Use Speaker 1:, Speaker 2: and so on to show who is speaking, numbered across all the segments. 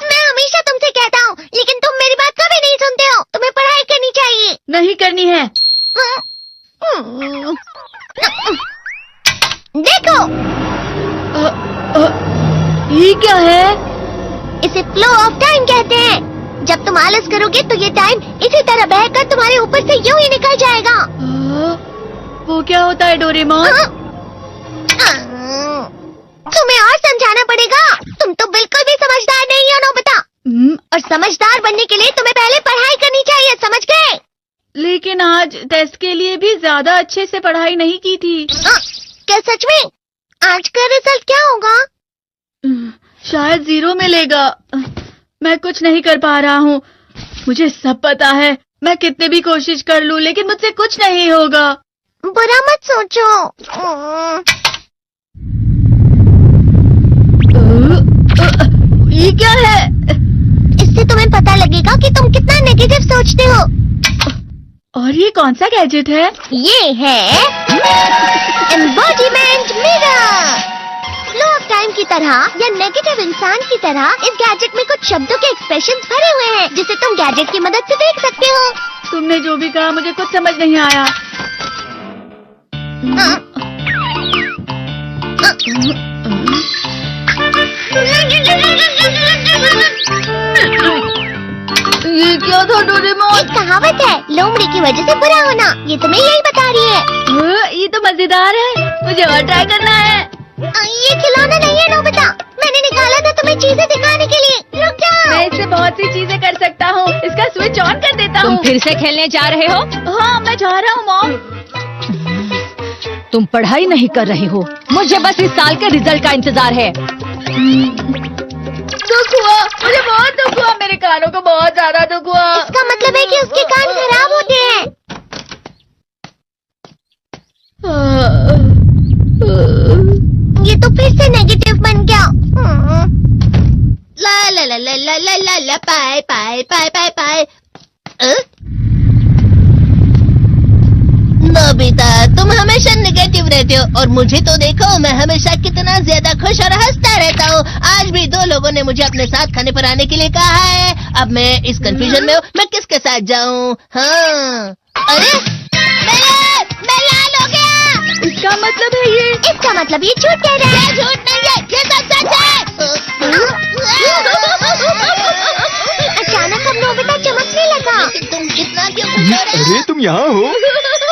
Speaker 1: मैं हमेशा तुमसे कहता हूँ, लेकिन तुम मेरी बात कभी नहीं सुनते हो। तुम्हें पढ़ाई करनी चाहिए।
Speaker 2: नहीं करनी है।
Speaker 1: देखो,
Speaker 2: ये क्या है?
Speaker 1: इसे फ्लो ऑफ टाइम कहते हैं। जब तुम आलस करोगे तो ये टाइम इसी तरह बहकर तुम्हारे ऊपर से यूं ही निकल जाएगा।
Speaker 2: वो क्या होता है डोरेमोन?
Speaker 1: तुम्हें और समझाना पड़ेगा। तुम तो बिल्कुल भी समझदार नहीं हो नोबिता। और समझदार बनने के लिए तुम्हें पहले पढ़ाई करनी चाहिए, समझ गए?
Speaker 2: लेकिन आज टेस्ट के लिए भी ज्यादा अच्छे से पढ़ाई नहीं की थी।
Speaker 1: क्या सच में? आज का रिजल्ट क्या होगा?
Speaker 2: शायद 0 मिलेगा। मैं कुछ नहीं कर पा रहा हूँ। मुझे सब पता है। मैं कितने भी कोशिश कर लूँ, लेकिन मुझसे कुछ नहीं होगा।
Speaker 1: बुरा मत सोचो।
Speaker 2: ये क्या है?
Speaker 1: इससे तुम्हें पता लगेगा कि तुम कितना नेगेटिव सोचते हो।
Speaker 2: और ये कौन सा गैजेट है?
Speaker 1: ये है embodiment mirror. Flow of time की तरह या नेगेटिव इंसान की तरह इस गैजेट में कुछ शब्दों के एक्सप्रेशंस भरे हुए हैं, जिसे तुम गैजेट की मदद से देख सकते हो।
Speaker 2: तुमने जो भी कहा मुझे कुछ समझ नहीं आया। ये क्या था डोरेमोन?
Speaker 1: एक कहावत है, लोमड़ी की वजह से बुरा होना। ये तुम्हें यही बता रही है।
Speaker 2: ये तो मजेदार है। मुझे और ट्राई करना है।
Speaker 1: ये खिलौना नहीं है नोबिता। मैंने निकाला था तुम्हें चीजें दिखाने के लिए। रुक जाओ।
Speaker 2: मैं इससे बहुत सी चीजें कर सकता हूँ। इसका स्विच ऑन कर देता हूँ।
Speaker 3: तुम फिर से खेलने जा रहे हो?
Speaker 2: हाँ, मैं जा रहा हूँ मॉम।
Speaker 3: तुम पढ़ाई नहीं कर रहे हो। मुझे बस इस साल के रिजल्ट का इंतजार है।
Speaker 2: दुख हुआ, मुझे बहुत दुख हुआ। मेरे कानों को बहुत ज्यादा दुख हुआ।
Speaker 1: इसका मतलब है कि उसके कान खराब होते हैं। ये तो फिर से नेगेटिव बन गया। ला ला ला ला ला ला ला ला पाए पाए पाए पाए पाए। नोबिता, तुम हमेशा नेगेटिव रहते हो और मुझे तो देखो, मैं हमेशा कितना ज्यादा खुश और हंसता रहता हूँ। आज भी 2 लोगों ने मुझे अपने साथ खाने पर आने के लिए कहा है। अब मैं इस कंफ्यूजन में हूँ, मैं किसके साथ जाऊँ? हाँ, अरे मैं लाल हो गया।
Speaker 2: इसका मतलब है ये?
Speaker 1: इसका मतलब ये झूठ कह रहा है। झूठ नहीं है, ये सच है। अचानक अब नोबिता चमकने लगा। तुम कितना क्यों खुश हो रहे हो?
Speaker 4: अरे तुम यहाँ हो?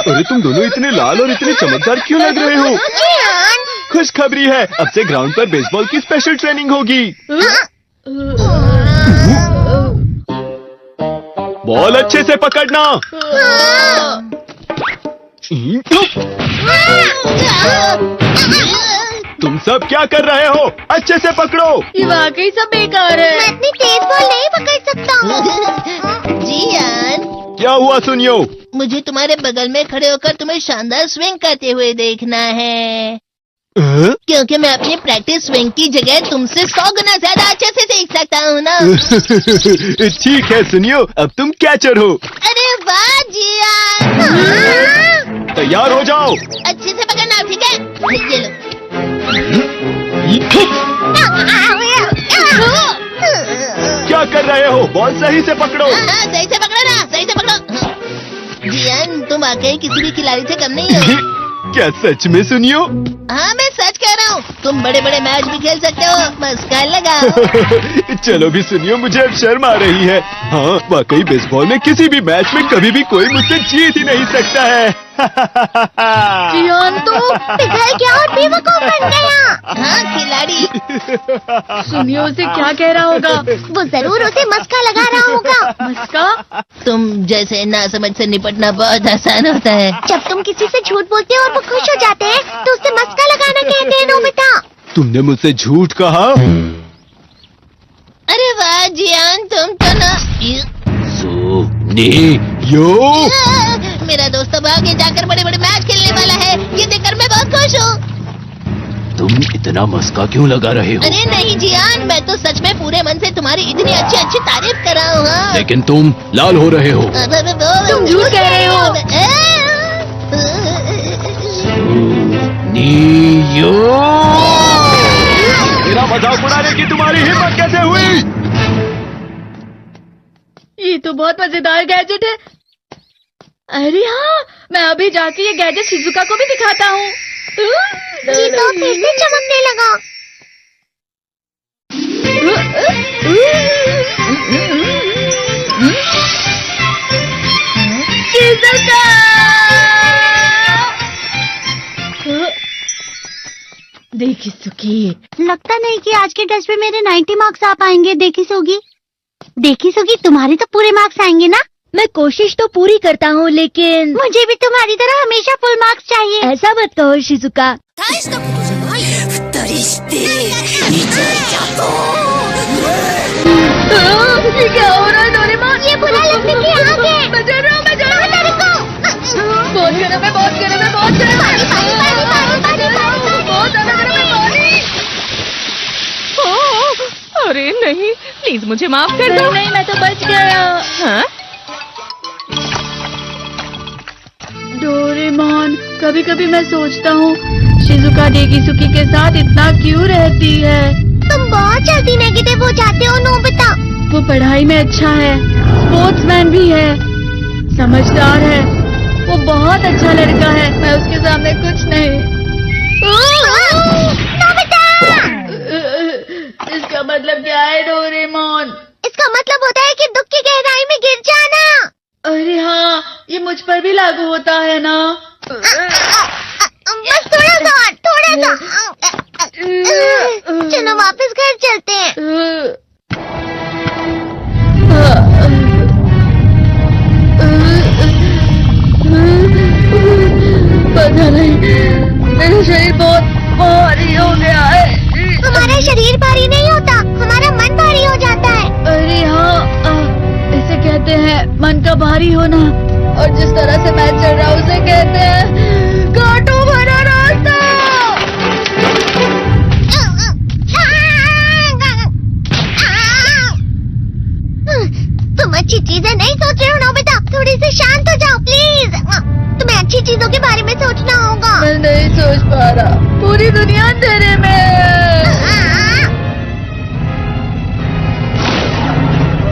Speaker 4: अरे तुम दोनों इतने लाल और इतने चमकदार क्यों लग रहे हो? खुशखबरी है, अब से ग्राउंड पर बेसबॉल की स्पेशल ट्रेनिंग होगी। बॉल अच्छे से पकड़ना। तुम सब क्या कर रहे हो? अच्छे से पकड़ो।
Speaker 2: ये वाकई सब बेकार है।
Speaker 1: मैं इतनी तेज बॉल नहीं पकड़ सकता हूँ। जियान,
Speaker 4: क्या हुआ सुनियो?
Speaker 1: मुझे तुम्हारे बगल में खड़े होकर तुम्हें शानदार स्विंग करते हुए देखना है। क्योंकि मैं अपनी प्रैक्टिस स्विंग की जगह तुमसे 100 गुना ज्यादा अच्छे से सीख सकता हूँ ना।
Speaker 4: ठीक है सुनियो, अब तुम कैचर हो।
Speaker 1: अरे वाह जियान।
Speaker 4: तैयार हो जाओ।
Speaker 1: अच्छे से पकड़ना, ठीक है? ये लो।
Speaker 4: क्या कर रहे हो? बॉल सही से पकड़ो।
Speaker 1: सही से पकड़ो ना, सही से पकड़ो। जियान, तुम वाकई किसी भी खिलाड़ी से कम नहीं हो।
Speaker 4: क्या सच में सुनियो?
Speaker 1: हाँ, मैं सच कह रहा हूँ। तुम बड़े बड़े मैच भी खेल सकते हो, बस कर लगाओ।
Speaker 4: चलो भी सुनियो, मुझे अब शर्म आ रही है। हाँ, वाकई बेसबॉल में किसी भी मैच में कभी भी कोई मुझसे जीत ही नहीं सकता है।
Speaker 2: जियान तो
Speaker 1: पिघल गया और बेवकूफ बन गया। हाँ, खिलाड़ी।
Speaker 2: सुनियो उसे क्या कह रहा होगा?
Speaker 1: वो जरूर उसे मस्का लगा रहा होगा।
Speaker 2: मस्का?
Speaker 1: तुम जैसे नासमझ से निपटना बहुत आसान होता है। जब तुम किसी से झूठ बोलते हो और वो खुश हो जाते हैं, तो उससे मस्का लगाना कहते हैं नोबिता।
Speaker 4: तुमने मुझसे झूठ कहा?
Speaker 1: अरे वाह जियान, तुम तो ना।
Speaker 4: यो
Speaker 1: मेरा दोस्त अब आगे जाकर बड़े बड़े मैच खेलने वाला है। ये देखकर मैं बहुत खुश हूँ।
Speaker 4: तुम इतना मस्का क्यों लगा रहे हो?
Speaker 1: अरे नहीं जियान, मैं तो सच में पूरे मन से तुम्हारी इतनी अच्छी अच्छी तारीफ कर रहा हूँ। हाँ।
Speaker 4: लेकिन तुम लाल हो रहे हो।
Speaker 1: तुम
Speaker 2: झूठ कह रहे हो।
Speaker 4: मजाक उड़ाने की तुम्हारी हिम्मत कैसे हुई?
Speaker 2: ये तो बहुत मजेदार गैजेट है। अरे हाँ, मैं अभी जाके ये गैजेट शिजुका को भी दिखाता हूँ।
Speaker 1: ये तो फिर से चमकने लगा।
Speaker 2: शिजुका! देखी सुखी,
Speaker 1: लगता नहीं कि आज के टेस्ट में मेरे 90 मार्क्स आ पाएंगे। देखी सोगी तुम्हारे तो पूरे मार्क्स आएंगे ना?
Speaker 3: मैं कोशिश तो पूरी करता हूँ, लेकिन
Speaker 1: मुझे भी तुम्हारी तरह हमेशा फुल मार्क्स चाहिए।
Speaker 3: ऐसा मत कहो शिजुका।
Speaker 2: ये क्या हो रहा है डोरेमोन?
Speaker 1: ये बुरा लगने की आग है।
Speaker 2: मैं डर रहा हूँ, मैं डर रहा हूँ। बहुत गर्म है, बहुत गर्म है, बहुत गर्म है। बहुत ज्यादा गर्म है पानी।
Speaker 5: अरे नहीं, प्लीज मुझे माफ कर दो।
Speaker 2: नहीं, मैं तो बच गया।
Speaker 5: हाँ?
Speaker 2: डोरेमोन, कभी कभी मैं सोचता हूँ शिजुका डेगिसुकी के साथ इतना क्यों रहती है।
Speaker 1: तुम बहुत जल्दी नेगेटिव हो जाते हो नोबिता।
Speaker 2: वो पढ़ाई में अच्छा है, स्पोर्ट्समैन भी है, समझदार है, वो बहुत अच्छा लड़का है। मैं उसके सामने कुछ नहीं।
Speaker 1: नोबिता!
Speaker 2: इसका मतलब क्या है डोरेमोन?
Speaker 1: इसका मतलब होता है कि दुख की गहराई में गिर जाना।
Speaker 2: अरे हाँ, ये मुझ पर भी लागू होता है ना।
Speaker 1: बस थोड़ा सा। चलो वापस घर चलते हैं।
Speaker 2: पता नहीं, मेरा शरीर बहुत भारी हो गया है।
Speaker 1: हमारा शरीर भारी नहीं होता, हमारा मन भारी हो जाता है।
Speaker 2: अरे हाँ, इसे कहते हैं मन का भारी होना। और जिस तरह से मैं चल रहा हूँ उसे कहते हैं कांटों भरा रास्ता।
Speaker 1: तुम अच्छी चीजें नहीं सोच रहे हो नोबिता। थोड़ी सी शांत हो जाओ प्लीज। तुम्हें अच्छी चीजों के बारे में सोचना होगा।
Speaker 2: मैं नहीं सोच पा रहा, पूरी दुनिया अंधेरे में है।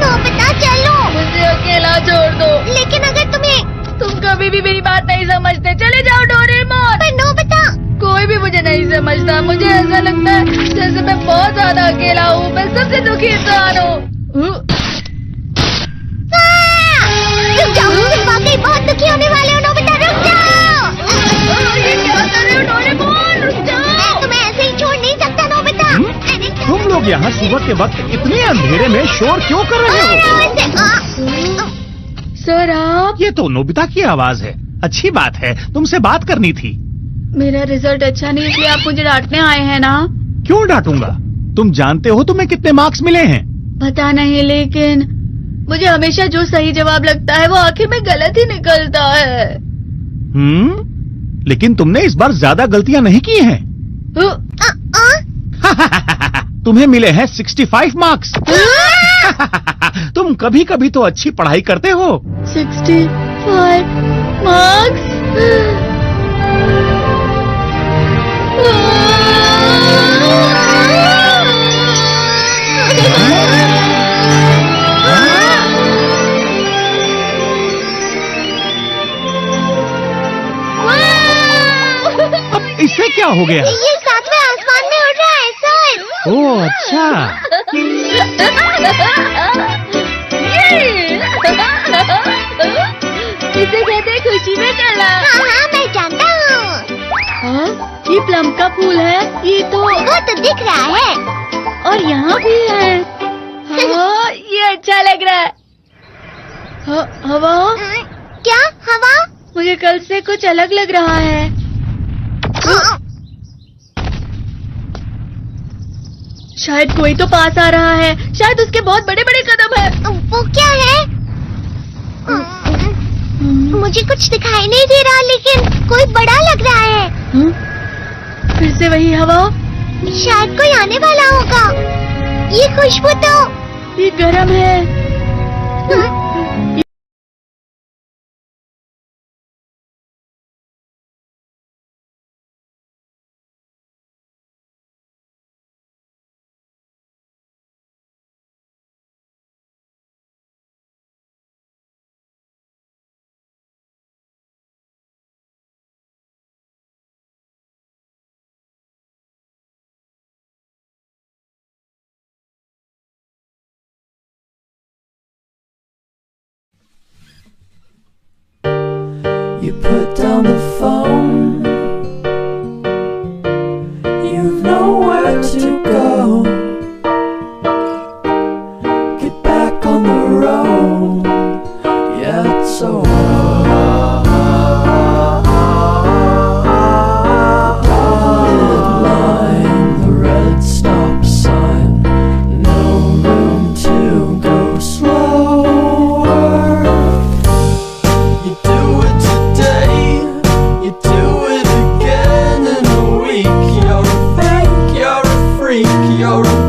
Speaker 1: नोबिता चलो।
Speaker 2: मुझे अकेला छोड़ दो।
Speaker 1: लेकिन अगर
Speaker 2: तुम कभी भी मेरी बात नहीं समझते। चले जाओ डोरेमोन।
Speaker 1: पर नोबिता।
Speaker 2: कोई भी मुझे नहीं समझता। मुझे ऐसा लगता है जैसे मैं बहुत ज्यादा अकेला हूँ। मैं सबसे दुखी इंसान हूँ।
Speaker 1: रुक जाओ, तुम वाकई बहुत दुखी होने वाले हो नोबिता। रुक जाओ।
Speaker 2: ये क्या कर रहे हो डोरेमोन? रुक जाओ।
Speaker 1: मैं तुम्हें ऐसे ही छोड़ नहीं सकता नोबिता।
Speaker 6: तुम लोग यहाँ सुबह के वक्त इतने अंधेरे में शोर क्यों कर रहे हो?
Speaker 2: सर आप?
Speaker 6: ये तो नोबिता की आवाज है। अच्छी बात है, तुमसे बात करनी थी।
Speaker 2: मेरा रिजल्ट अच्छा नहीं, इसलिए आप मुझे डांटने आए हैं ना?
Speaker 6: क्यों डांटूंगा? तुम जानते हो तुम्हें कितने मार्क्स मिले हैं?
Speaker 2: पता नहीं, लेकिन मुझे हमेशा जो सही जवाब लगता है वो आखिर में गलत ही निकलता है।
Speaker 6: लेकिन तुमने इस बार ज्यादा गलतियां नहीं की हैं। तुम्हें मिले हैं 65 मार्क्स। तुम कभी कभी तो अच्छी पढ़ाई करते हो।
Speaker 2: 65 मार्क्स?
Speaker 6: अब इससे क्या हो गया?
Speaker 1: ये सातवें आसमान में उड़ रहा है सर।
Speaker 6: ओह अच्छा।
Speaker 2: इसे कहते हैं खुशी में चला।
Speaker 1: हाँ, मैं जानता हूँ।
Speaker 2: हाँ, ये प्लम का फूल है। ये तो
Speaker 1: वो तो दिख रहा है।
Speaker 2: और यहाँ भी है। हाँ, ये अच्छा लग रहा है। हवा?
Speaker 1: क्या हवा?
Speaker 2: मुझे कल से कुछ अलग लग रहा है। शायद कोई तो पास आ रहा है। शायद उसके बहुत बड़े बड़े कदम है।
Speaker 1: वो क्या है? मुझे कुछ दिखाई नहीं दे रहा, लेकिन कोई बड़ा लग रहा है।
Speaker 2: फिर से वही हवा।
Speaker 1: शायद कोई आने वाला होगा। ये खुशबू तो
Speaker 2: ये गर्म है।
Speaker 7: You put down the phone. You've nowhere to go. Get back on the road. Yeah, it's over. You're a